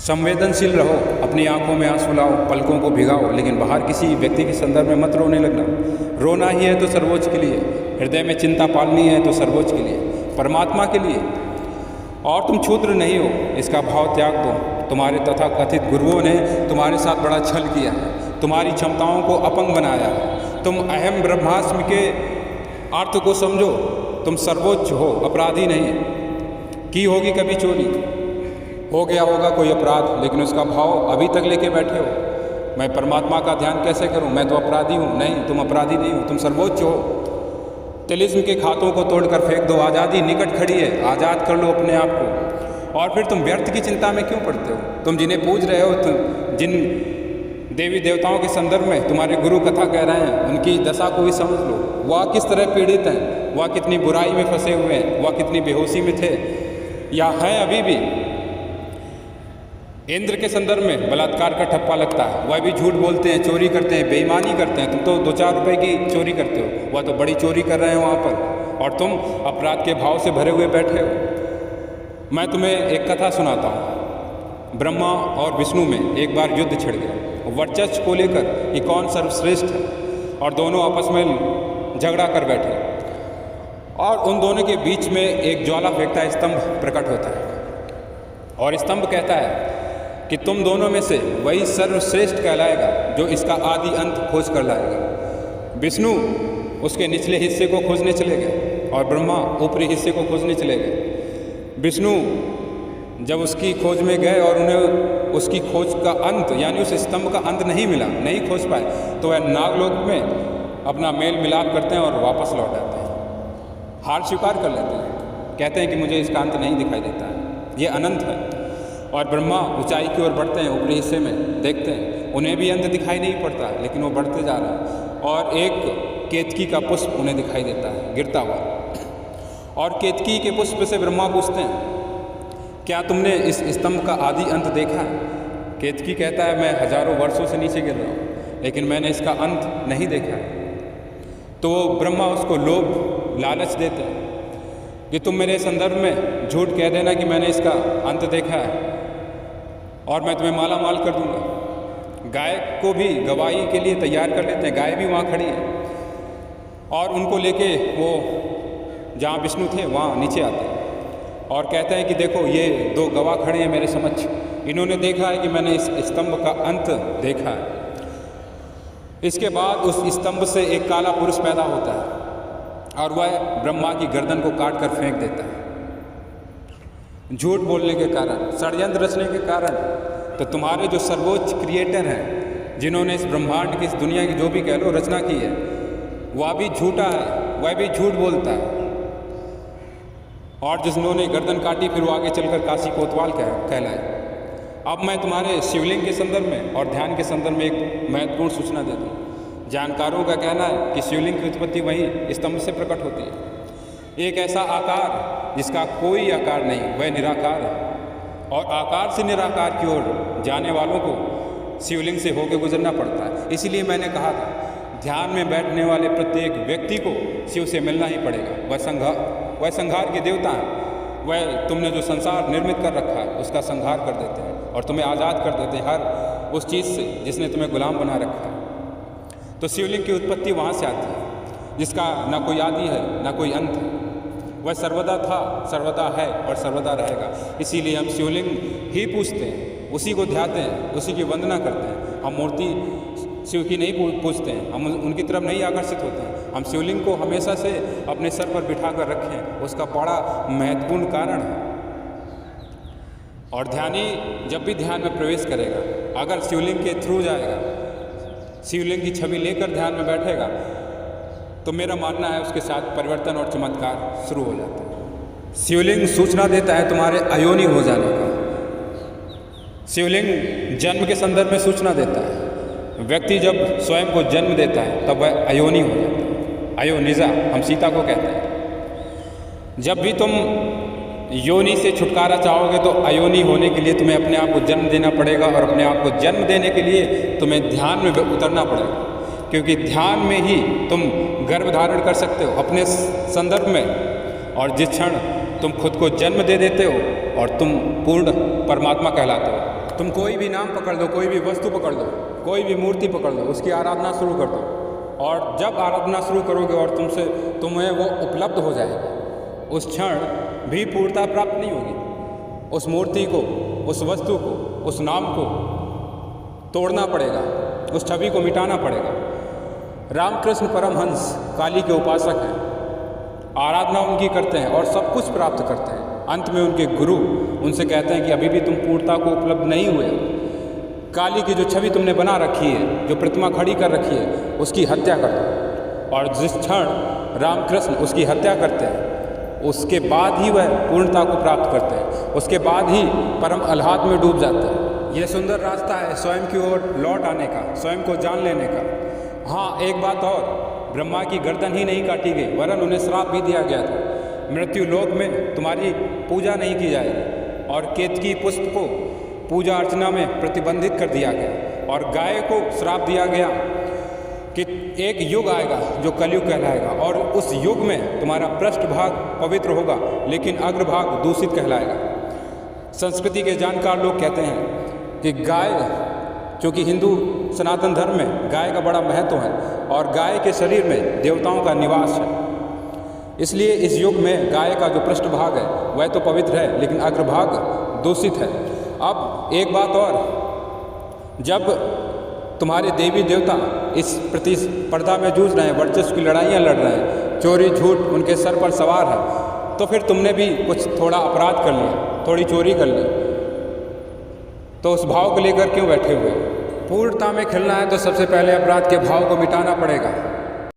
संवेदनशील रहो, अपनी आंखों में आंसू लाओ, पलकों को भिगाओ, लेकिन बाहर किसी व्यक्ति के संदर्भ में मत रोने लगना। रोना ही है तो सर्वोच्च के लिए, हृदय में चिंता पालनी है तो सर्वोच्च के लिए, परमात्मा के लिए। और तुम क्षुद्र नहीं हो, इसका भाव त्याग दो। तुम्हारे तथाकथित गुरुओं ने तुम्हारे साथ बड़ा छल किया है, तुम्हारी क्षमताओं को अपंग बनाया है। तुम अहम ब्रह्मास्म के अर्थ को समझो, तुम सर्वोच्च हो, अपराधी नहीं। की होगी कभी चोरी, हो गया होगा कोई अपराध, लेकिन उसका भाव अभी तक लेके बैठे हो, मैं परमात्मा का ध्यान कैसे करूं, मैं तो अपराधी हूं। नहीं, तुम अपराधी नहीं हो, तुम सर्वोच्च हो। तिलिस्म के खातों को तोड़कर फेंक दो, आज़ादी निकट खड़ी है, आज़ाद कर लो अपने आप को। और फिर तुम व्यर्थ की चिंता में क्यों पड़ते हो? तुम जिन्हें पूज रहे हो, तुम जिन देवी देवताओं के संदर्भ में तुम्हारे गुरु कथा कह रहे हैं, उनकी दशा को भी समझ लो। वह किस तरह पीड़ित हैं, वह कितनी बुराई में फंसे हुए हैं, वह कितनी बेहोशी में थे या हैं अभी भी। इंद्र के संदर्भ में बलात्कार का ठप्पा लगता है, वह भी झूठ बोलते हैं, चोरी करते हैं, बेईमानी करते हैं। तुम तो 2-4 रुपए की चोरी करते हो, वह तो बड़ी चोरी कर रहे हैं वहाँ पर, और तुम अपराध के भाव से भरे हुए बैठे हो। मैं तुम्हें एक कथा सुनाता हूँ। ब्रह्मा और विष्णु में एक बार युद्ध छिड़ गया, वर्चस्व को लेकर कि कौन सर्वश्रेष्ठ है, और दोनों आपस में झगड़ा कर बैठे। और उन दोनों के बीच में एक ज्वाला फेंकता स्तंभ प्रकट होता है, और स्तंभ कहता है कि तुम दोनों में से वही सर्वश्रेष्ठ कहलाएगा जो इसका आदि अंत खोज कर लाएगा। विष्णु उसके निचले हिस्से को खोजने चले गए और ब्रह्मा ऊपरी हिस्से को खोजने चले गए। विष्णु जब उसकी खोज में गए और उन्हें उसकी खोज का अंत यानी उस स्तंभ का अंत नहीं मिला, नहीं खोज पाए, तो वह नागलोक में अपना मेल मिलाप करते हैं और वापस लौट आते हैं, हार स्वीकार कर लेते हैं, कहते हैं कि मुझे इसका अंत नहीं दिखाई देता है, ये अनंत है। और ब्रह्मा ऊंचाई की ओर बढ़ते हैं, ऊपरी हिस्से में देखते हैं, उन्हें भी अंत दिखाई नहीं पड़ता, लेकिन वो बढ़ते जा रहे हैं। और एक केतकी का पुष्प उन्हें दिखाई देता है गिरता हुआ, और केतकी के पुष्प से ब्रह्मा पूछते हैं, क्या तुमने इस स्तंभ का आदि अंत देखा है? केतकी कहता है, मैं हजारों वर्षों से नीचे गिर रहा हूँ, लेकिन मैंने इसका अंत नहीं देखा है। तो ब्रह्मा उसको लोभ लालच देते हैं कि तुम मेरे संदर्भ में झूठ कह देना कि मैंने इसका अंत देखा है और मैं तुम्हें माला माल कर दूंगा। गाय को भी गवाही के लिए तैयार कर लेते हैं, गाय भी वहाँ खड़ी है, और उनको लेके वो जहाँ विष्णु थे वहाँ नीचे आते हैं और कहते हैं कि देखो ये 2 गवाह खड़े हैं मेरे समक्ष, इन्होंने देखा है कि मैंने इस स्तंभ का अंत देखा है। इसके बाद उस स्तंभ से एक काला पुरुष पैदा होता है और वह ब्रह्मा की गर्दन को काट कर फेंक देता है, झूठ बोलने के कारण, षड्यंत्र रचने के कारण। तो तुम्हारे जो सर्वोच्च क्रिएटर हैं, जिन्होंने इस ब्रह्मांड की, इस दुनिया की जो भी कह लो रचना की है, वह भी झूठा है, वह भी झूठ बोलता है। और जिन्होंने गर्दन काटी फिर वो आगे चलकर काशी कोतवाल कहलाए। अब मैं तुम्हारे शिवलिंग के संदर्भ में और ध्यान के संदर्भ में एक महत्वपूर्ण सूचना दे दूँ। जानकारों का कहना है कि शिवलिंग की उत्पत्ति वहीं स्तंभ से प्रकट होती है। एक ऐसा आकार जिसका कोई आकार नहीं, वह निराकार है, और आकार से निराकार की ओर जाने वालों को शिवलिंग से होकर गुजरना पड़ता है। इसीलिए मैंने कहा था, ध्यान में बैठने वाले प्रत्येक व्यक्ति को शिव से मिलना ही पड़ेगा। वह संहार के देवता हैं, वह तुमने जो संसार निर्मित कर रखा है उसका संहार कर देते हैं और तुम्हें आज़ाद कर देते हैं हर उस चीज़ से जिसने तुम्हें गुलाम बना रखा है। तो शिवलिंग की उत्पत्ति वहाँ से आती है, जिसका ना कोई आदि है ना कोई अंत है। वह सर्वदा था, सर्वदा है और सर्वदा रहेगा। इसीलिए हम शिवलिंग ही पूजते हैं, उसी को ध्याते हैं, उसी की वंदना करते हैं। हम मूर्ति शिव की नहीं पूजते हैं, हम उनकी तरफ नहीं आकर्षित होते हैं। हम शिवलिंग को हमेशा से अपने सर पर बिठा कर रखें, उसका बड़ा महत्वपूर्ण कारण है। और ध्यानी जब भी ध्यान में प्रवेश करेगा, अगर शिवलिंग के थ्रू जाएगा, शिवलिंग की छवि लेकर ध्यान में बैठेगा, तो मेरा मानना है उसके साथ परिवर्तन और चमत्कार शुरू हो जाता है। शिवलिंग सूचना देता है तुम्हारे अयोनी हो जाने का। शिवलिंग जन्म के संदर्भ में सूचना देता है। व्यक्ति जब स्वयं को जन्म देता है तब वह अयोनी हो जाता है, अयोनिजा हम सीता को कहते हैं। जब भी तुम योनि से छुटकारा चाहोगे तो अयोनी होने के लिए तुम्हें अपने आप को जन्म देना पड़ेगा, और अपने आप को जन्म देने के लिए तुम्हें ध्यान में उतरना पड़ेगा, क्योंकि ध्यान में ही तुम गर्भ धारण कर सकते हो अपने संदर्भ में। और जिस क्षण तुम खुद को जन्म दे देते हो और तुम पूर्ण परमात्मा कहलाते हो। तुम कोई भी नाम पकड़ लो, कोई भी वस्तु पकड़ लो, कोई भी मूर्ति पकड़ लो, उसकी आराधना शुरू कर दो। और जब आराधना शुरू करोगे और तुम्हें वो उपलब्ध हो जाएगी, उस क्षण भी पूर्णता प्राप्त नहीं होगी। उस मूर्ति को, उस वस्तु को, उस नाम को तोड़ना पड़ेगा, उस छवि को मिटाना पड़ेगा। रामकृष्ण परमहंस काली के उपासक हैं, आराधना उनकी करते हैं और सब कुछ प्राप्त करते हैं। अंत में उनके गुरु उनसे कहते हैं कि अभी भी तुम पूर्णता को उपलब्ध नहीं हुए। काली की जो छवि तुमने बना रखी है, जो प्रतिमा खड़ी कर रखी है, उसकी हत्या कर दो। और जिस क्षण रामकृष्ण उसकी हत्या करते हैं, उसके बाद ही वह पूर्णता को प्राप्त करते हैं, उसके बाद ही परम आह्लाद में डूब जाते हैं। यह सुंदर रास्ता है स्वयं की ओर लौट आने का, स्वयं को जान लेने का। हाँ, एक बात और, ब्रह्मा की गर्दन ही नहीं काटी गई, वरन उन्हें श्राप भी दिया गया था। मृत्यु लोक में तुम्हारी पूजा नहीं की जाएगी। और केतकी पुष्प को पूजा अर्चना में प्रतिबंधित कर दिया गया। और गाय को श्राप दिया गया कि एक युग आएगा जो कलयुग कहलाएगा, और उस युग में तुम्हारा पृष्ठभाग पवित्र होगा लेकिन अग्रभाग दूषित कहलाएगा। संस्कृति के जानकार लोग कहते हैं कि गाय, क्योंकि हिंदू सनातन धर्म में गाय का बड़ा महत्व है और गाय के शरीर में देवताओं का निवास है, इसलिए इस युग में गाय का जो पृष्ठभाग है वह तो पवित्र है लेकिन अग्रभाग दूषित है। अब एक बात और, जब तुम्हारे देवी देवता इस प्रतिस्पर्धा में जूझ रहे हैं, वर्चस्व की लड़ाइयाँ लड़ रहे हैं, चोरी झूठ उनके सर पर सवार है, तो फिर तुमने भी कुछ थोड़ा अपराध कर लिया, थोड़ी चोरी कर ली, तो उस भाव को लेकर क्यों बैठे हुए? पूर्णता में खेलना है तो सबसे पहले अपराध के भाव को मिटाना पड़ेगा।